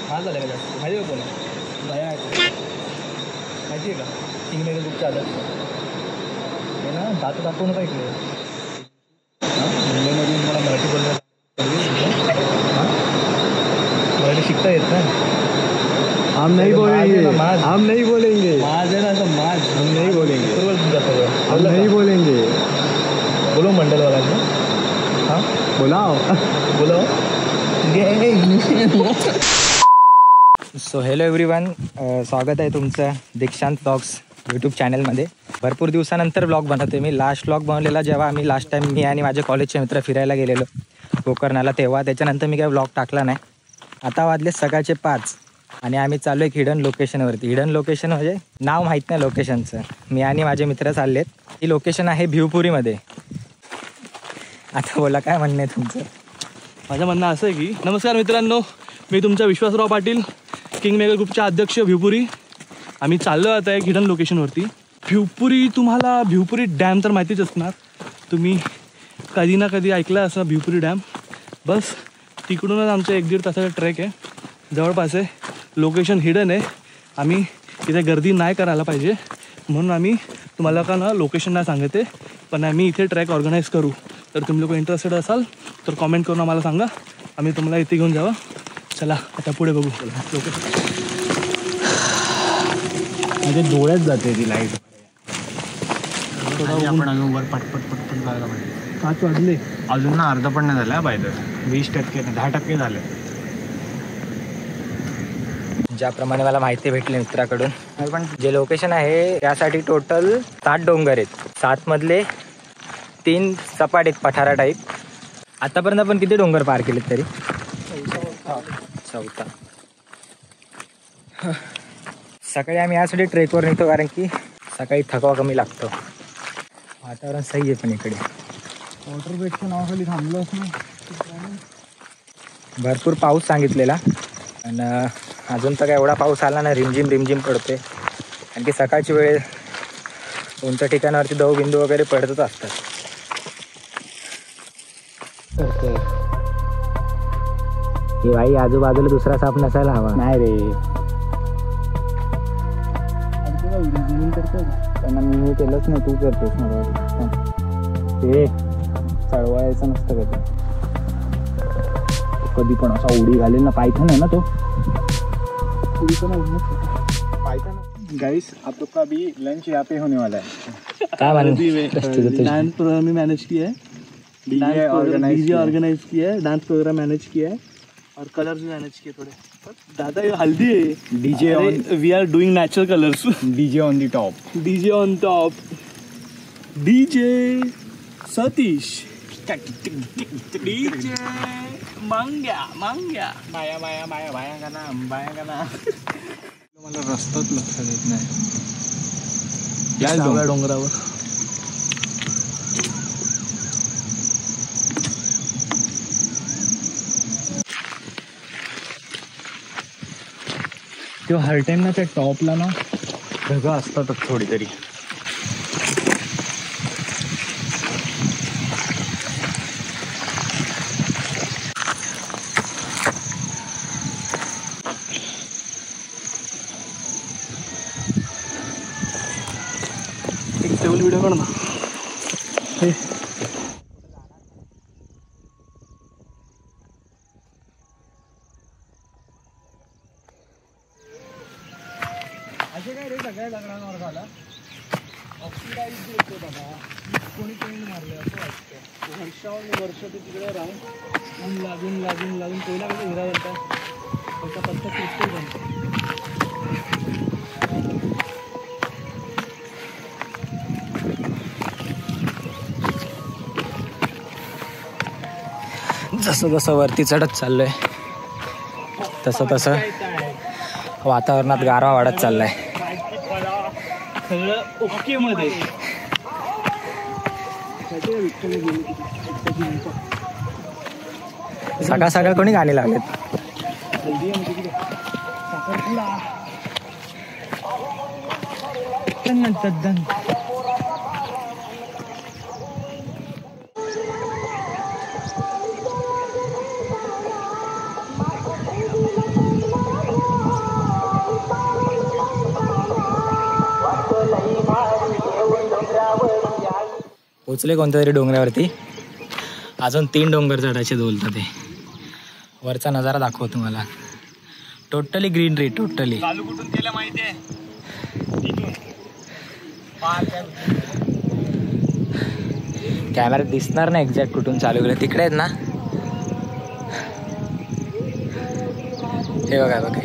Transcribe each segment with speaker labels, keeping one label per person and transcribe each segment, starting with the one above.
Speaker 1: महाग झालं का जास्त? माहिती आहे कोण भया आहे माहिती आहे का? किंगमेकर ग्रुपच्या अध्यक्ष हे ना दात दाखवू नका इकडे. मुंबईमधून मला मराठी बोलणं मराठी शिकता येत ना.
Speaker 2: हम नहीं बोलेंगे, हम नहीं बोलेंगे.
Speaker 1: माझ आहे ना असं माझ
Speaker 2: हम नहीं बोलेंगे,
Speaker 1: बरोबर जातं.
Speaker 2: हम नहीं बोलेंगे.
Speaker 1: बोलो मंडलवाल्यांना. हां
Speaker 2: बोलाओ
Speaker 1: बोलो. सो हॅलो एव्हरीवन, स्वागत आहे तुमचं दीक्षांत ब्लॉग्स यूट्यूब चॅनलमध्ये. भरपूर दिवसानंतर ब्लॉग बनवते मी. लास्ट ब्लॉग बनवलेला जेव्हा आम्ही लास्ट टाईम मी आणि माझे कॉलेजचे मित्र फिरायला गेलेलो गोकर्णाला, तेव्हा. त्याच्यानंतर मी काय ब्लॉग टाकला नाही. आता वाजले सकाळचे 5 आणि आम्ही चाललो एक हिडन लोकेशनवरती. हिडन लोकेशन म्हणजे नाव माहीत नाही लोकेशनचं. मी आणि माझे मित्र चाललेत. ही लोकेशन आहे भिवपुरीमध्ये. आता बोला काय म्हणणं आहे तुमचं?
Speaker 3: माझं म्हणणं असं आहे की नमस्कार मित्रांनो, मी तुमचा विश्वासराव पाटील, किंगमेकर ग्रुपच्या अध्यक्ष भिवपुरी. आम्ही चाललो आता एक हिडन लोकेशनवरती. भिवपुरी, तुम्हाला भिवपुरी डॅम तर माहितीच असणार. तुम्ही कधी ना कधी ऐकलं असं भिवपुरी डॅम. बस तिकडूनच आमचं 1-1.5 तासाचा ट्रेक आहे. जवळपास आहे, लोकेशन हिडन आहे. आम्ही इथे गर्दी नाही करायला पाहिजे म्हणून आम्ही तुम्हाला का ना लोकेशन नाही सांगते, पण आम्ही इथे ट्रॅक ऑर्गनाईज करू. तर तुम्ही लोक इंटरेस्टेड असाल तर कॉमेंट करून आम्हाला सांगा, आम्ही तुम्हाला इथे घेऊन जावं. चला आता पुढे बघू.
Speaker 2: माझ्या डोळ्यात जाते ती लाईट.
Speaker 4: आपण अजून वर पटपट पटपट जायला पाहिजे.
Speaker 3: 5 वाजले
Speaker 4: अजून ना अर्ध पण नाही झालं पाहिजे. 20% 10% झालं.
Speaker 1: ज्याप्रमाणे मला माहिती भेटली मित्राकडून, पण जे लोकेशन आहे त्यासाठी टोटल 7 डोंगर आहेत. 7 मधले 3 सपाट आहेत, पठारा टाईप. आतापर्यंत आपण किती डोंगर पार केलेत तरी? 4. सकाळी आम्ही यासाठी ट्रेकवर निघतो कारण की सकाळी थकवा कमी लागतो. वातावरण सही आहे. पण इकडे
Speaker 2: वॉटरबेडच्या नावाखाली थांबलो असं
Speaker 1: भरपूर पाऊस सांगितलेला, आणि अजून तर काय एवढा पाऊस आला ना. रिमझिम रिमझिम पडते. कारण की सकाळची वेळ उंच ठिकाणावरती दवबिंदू वगैरे पडतच असतात. ही बाई आजूबाजूला दुसरा साप नसायला हवा.
Speaker 2: नाही रे.
Speaker 1: त्यांना मी केलंच नाही, तू करतोस मला.
Speaker 2: ते चढवायचं नसतं का? कधी पण असा उडी घालेल ना. पायथन है ना तो. गाइस, आप लोग का भी लंच यहाँ पे होने वाला है.
Speaker 3: डांस प्रोग्राम में मैनेज किया है, डीजे ऑर्गेनाइज किया है, डांस प्रोग्राम मैनेज किया है और कलर्स भी मैनेज किए थोड़े. दादा ये हल्दी है.
Speaker 2: DJ
Speaker 3: we are doing natural colours.
Speaker 2: DJ on the top.
Speaker 3: DJ on top. DJ Satish. DJ मांग्या मांग्या.
Speaker 4: बाया बाया बाया बाया का ना, बाया का ना.
Speaker 2: मला रस्ताच लक्षात येत नाही.
Speaker 3: या डोंगरावर
Speaker 2: तेव्हा हर टाइम ना त्या टॉपला ना ढगं असतातच थोडी तरी.
Speaker 3: एक टेबल व्हिडिओ काढ ना. हे
Speaker 2: असे काय रे सगळ्या दगडांवर झाला. ऑक्सिडाईज होतो बाबा. कोणी पेंट मारलं असं वाटतं.
Speaker 3: वर्ष ते तिकडे राहून ऊन लागून लागून लागून पहिला कसं हिरा बनतात त्याचा पत्ता क्रिस्टल बनतो.
Speaker 1: जसं जसं वरती चढत चाललोय तसं तसं वातावरणात गारवा वाढत चाललाय.
Speaker 3: सगळं ओके मध्ये.
Speaker 1: सकाळ सकाळ कोणी गाणी लावलेत? पोचले कोणत्या तरी डोंगरावरती. अजून 3 डोंगर चढायचे बोलतात ते. वरचा नजारा दाखव तुम्हाला. Totally greenery, totally.
Speaker 2: चालू कुठून केलं माहितीये?
Speaker 1: कॅमेऱ्यात दिसणार नाही एक्झॅक्ट कुठून चालू केलं. तिकडे आहेत ना, हे बघा बघा,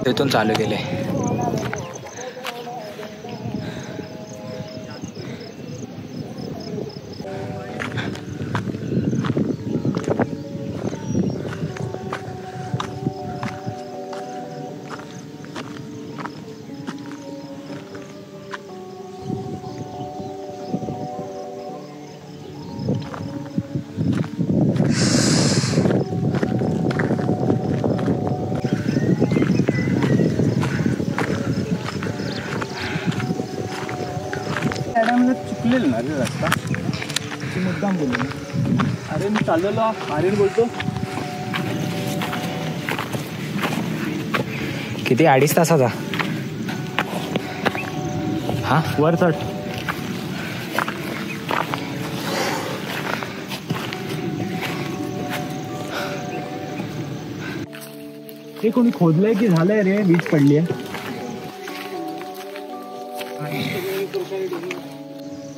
Speaker 1: तिथून चालू केले.
Speaker 2: चुकलेलं ना रे रस्ता, ते मुद्दाम बोललो.
Speaker 3: अरे मी चाललेलो, आर्यन बोलतो.
Speaker 1: किती 2.5 तासाचा हा
Speaker 3: वर चढ.
Speaker 2: हे कोणी खोदलंय की झालंय रे? वीज पडली आहे.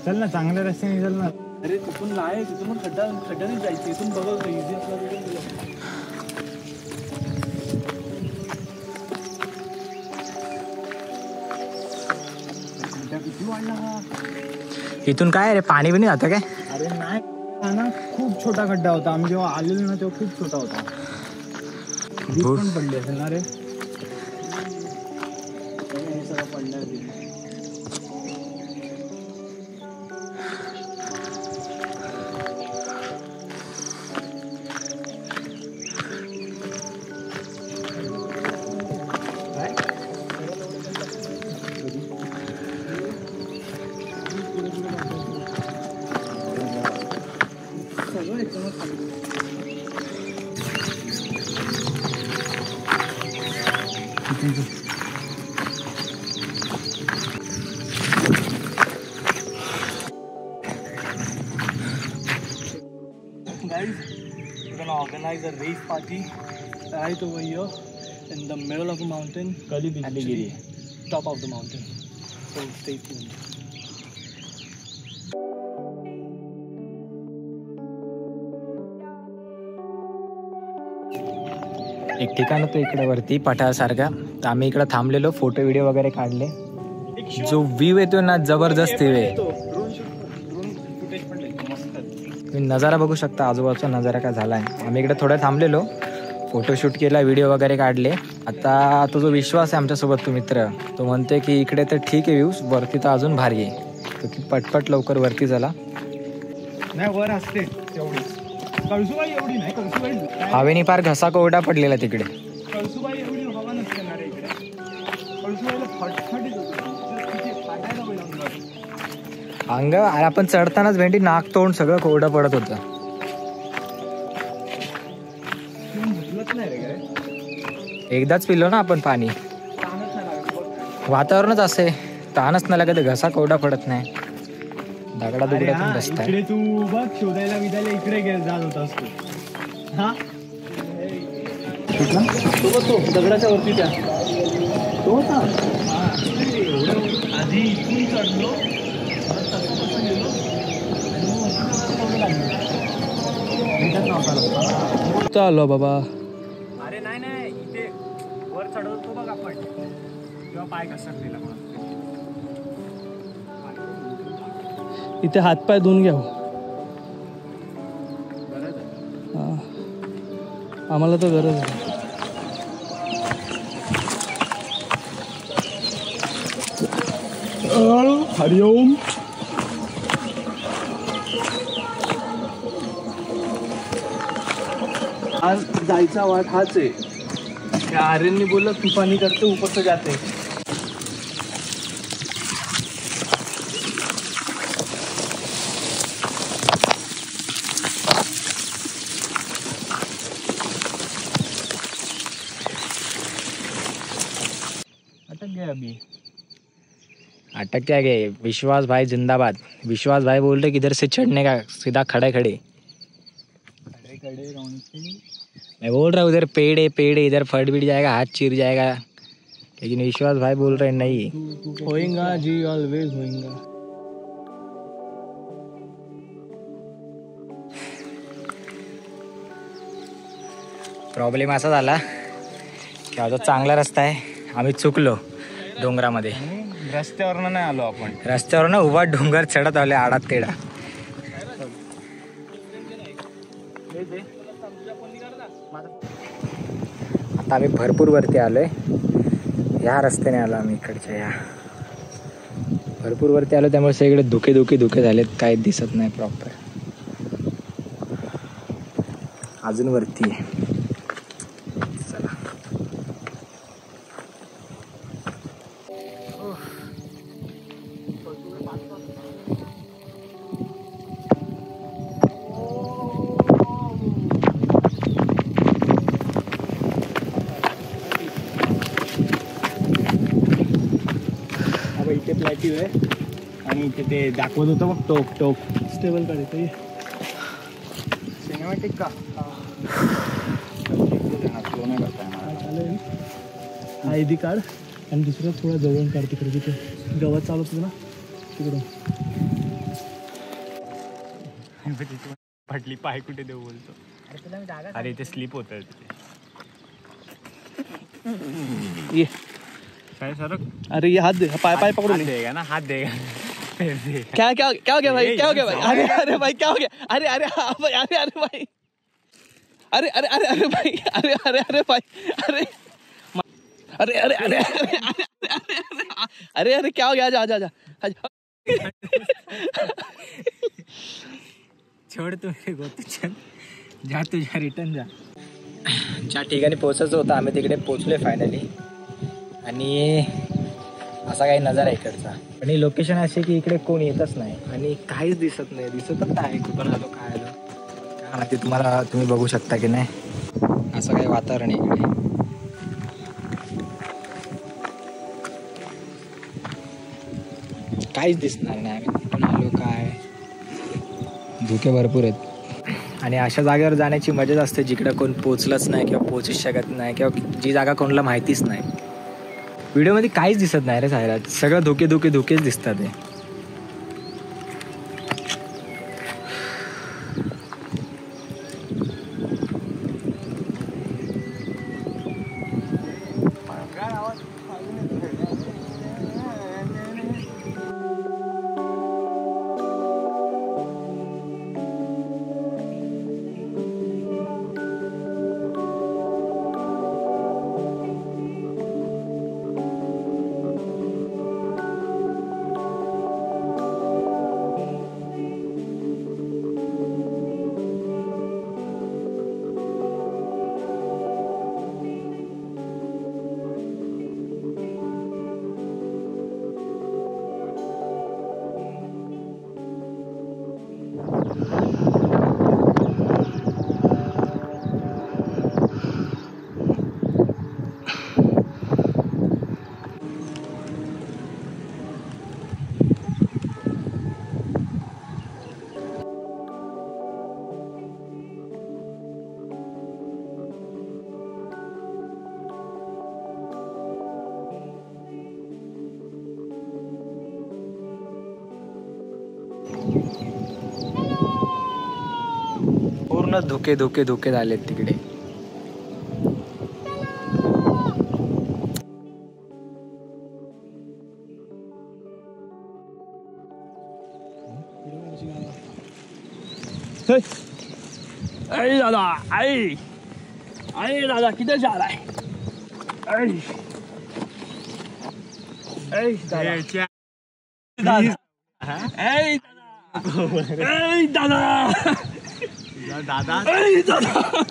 Speaker 2: चल ना, चांगल्या रस्त्याने चल ना.
Speaker 3: अरे तिथून नाही, तिथून खड्ड्याने जायचं. इथून बघा इझी असला.
Speaker 2: किती वाढला हा?
Speaker 1: इथून काय रे, पाणी बिणी जातं काय?
Speaker 2: अरे नाही ना, खूप छोटा खड्डा होता. आम्ही जेव्हा आलेलो ना तेव्हा खूप छोटा होता. वीज पण पडली असेल ना रे? हे सगळं पडलं.
Speaker 3: Guys, we're gonna organize a race party right over here in the middle of the mountain. Actually, top of the mountain. So stay tuned.
Speaker 1: एक ठिकाण होतं इकडे वरती पठारासारखा. तर आम्ही इकडे थांबलेलो, फोटो व्हिडिओ वगैरे काढले. जो व्ह्यू येतो ना, जबरदस्त व्ह्यू आहे. तुम्ही नजारा बघू शकता, आजूबाजूचा नजारा काय झाला आहे. आम्ही इकडे थोडं थांबलेलो, फोटोशूट केला, व्हिडिओ वगैरे काढले. आता तो जो विश्वास आहे आमच्यासोबत, तो मित्र, तो म्हणतोय की इकडे तर ठीक आहे व्ह्यूज, वरती तर अजून भारी आहे. तर पटपट लवकर वरती झाला.
Speaker 2: नाही वर असते तेवढीच. कळसुबाई एवढी नाही. कळसुबाई
Speaker 1: हवेनी पार घसा कोरडा पडलेला तिकडे.
Speaker 2: कळसुबाई एवढी हवा नसते ना रे इकडे. कळसुबाईला फटफटीत होतं. फाटायला पाहिजे
Speaker 1: अंग. आपण चढतानाच भेंडी नाक तोंड सगळं कोरडं पडत होतं.
Speaker 2: नाही रे काय.
Speaker 1: एकदाच पिलो ना आपण पाणी.
Speaker 2: ताणच नाही लागत बघ.
Speaker 1: वातावरणच असे, ताणच नाही लागत, घसा कोरडा पडत नाही. दगडा
Speaker 2: अरे
Speaker 1: दुगड्यातून
Speaker 2: हा,
Speaker 1: बसताय.
Speaker 2: इकडे तू बघ शोधायला विधायला इकडे जात होतास तू. हा
Speaker 3: तो दगडाच्या वरती त्या
Speaker 2: तो होता. आधी इथून चढलो,
Speaker 3: आलो बाबा.
Speaker 2: अरे नाही नाही, इथे वर चढवतो बघ आपण, तेव्हा पाय घसरलेला मला.
Speaker 3: इथे हातपाय धुवून घ्या. आम्हाला तर गरज आहे.
Speaker 2: हरिओम.
Speaker 3: आज जायचा वाट हाच आहे. त्या आर्यनने बोललं तू पाणी करते ऊपर से जाते.
Speaker 2: अटक गया अभी.
Speaker 1: अटक क्या गए, विश्वास भाई जिंदाबाद। विश्वास भाई बोल रहे किधर से चढ़ने का, सीधा खड़े खड़े। मैं बोल रहा हूँ उधर पेड़ है, इधर फट बिट जाएगा, हाथ चीर जाएगा, लेकिन विश्वास भाई बोल रहे नहीं।
Speaker 3: होएगा जी, ऑलवेज होएगा।
Speaker 1: प्रॉब्लेम असा झाला की आता चांगला रस्ता आहे, आम्ही चुकलो डोंगरामध्ये।
Speaker 4: रस्त्यावरनं नाही आलो आपण,
Speaker 1: रस्त्यावर ना उभा डोंगर चढत आले आडात तेडा। आता आम्ही भरपूर वरती आलोय, ह्या रस्त्याने आलो आम्ही इकडच्या, ह्या भरपूर वरती आलो, त्यामुळे सगळे धुके झालेत, काही दिसत नाही प्रॉपर। अजून वरती आहे, चला।
Speaker 4: इथे प्लॅटिव्ह आहे आणि इथे ते दाखवत होतं बघ, टोक
Speaker 3: स्टेबल काढायचं
Speaker 4: सिनेमॅटिक का फ्लो नाही करता येणार।
Speaker 3: चालेल। आयडी कार्ड आणि दुसरं थोडा जवळून काढ, तिकडे तिथे गवत चालू होतं ना तिकडं।
Speaker 4: फाटली पाय कुठे देऊ बोलतो, अरे इथे स्लिप होत आहे तिथे।
Speaker 3: ये
Speaker 4: काय सर,
Speaker 3: अरे ये हाथ दे, पाय पकड़ो नहीं।
Speaker 4: देगा ना, हाथ देगा।
Speaker 3: क्या क्या क्या हो गया भाई, क्या हो गया भाई? अरे भाई क्या हो गया? अरे भाई, अरे भाई, अरे भाई, अरे भाई, अरे क्या हो गया? आजा
Speaker 1: छोड तू गोतून जा, तुझ्या रिटर्न जा। ज्या ठिकाणी पोहोचायचं होतं आम्ही तिकडे पोहोचलोय फायनली, आणि असा काही नजारा आहे इकडचा। पण ही लोकेशन अशी की इकडे कोण येतच नाही आणि काहीच दिसत नाही, दिसतच नाही कुठून आलो काय आलो काय माहिती। तुम्ही बघू शकता की नाही, असं काही वातावरण आहे इकडे। काहीच दिसणार नाही आम्ही कुठून आलो काय, धुके भरपूर आहेत। आणि अशा जागेवर जाण्याची मजाच असते जिकडे कोण पोचलंच नाही किंवा पोचूच शकत नाही, किंवा जी जागा कोणाला माहितीच नाही। व्हिडिओमध्ये काहीच दिसत नाही रे सायरा, सगळं धुकेच दिसतात ते। पूर्ण धुके झालेत तिकडे।
Speaker 3: अरे दादा, अरे दादा किधर जा रहा है? अरे दादा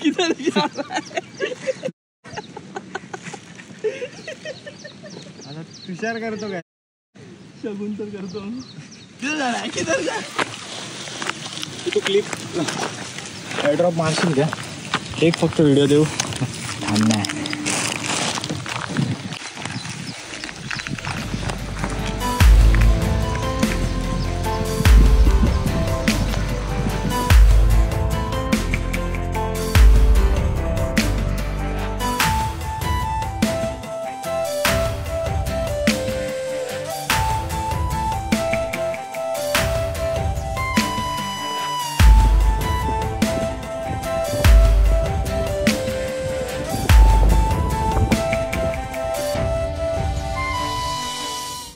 Speaker 3: किधर जा रहा है?
Speaker 4: आता तुषार करतो काय,
Speaker 3: शगुन तर करतो। किधर जा रहा है? किधर जा?
Speaker 4: क्लिप एअरड्रॉप मारशील का? एक फक्त व्हिडिओ देऊ,
Speaker 1: नाही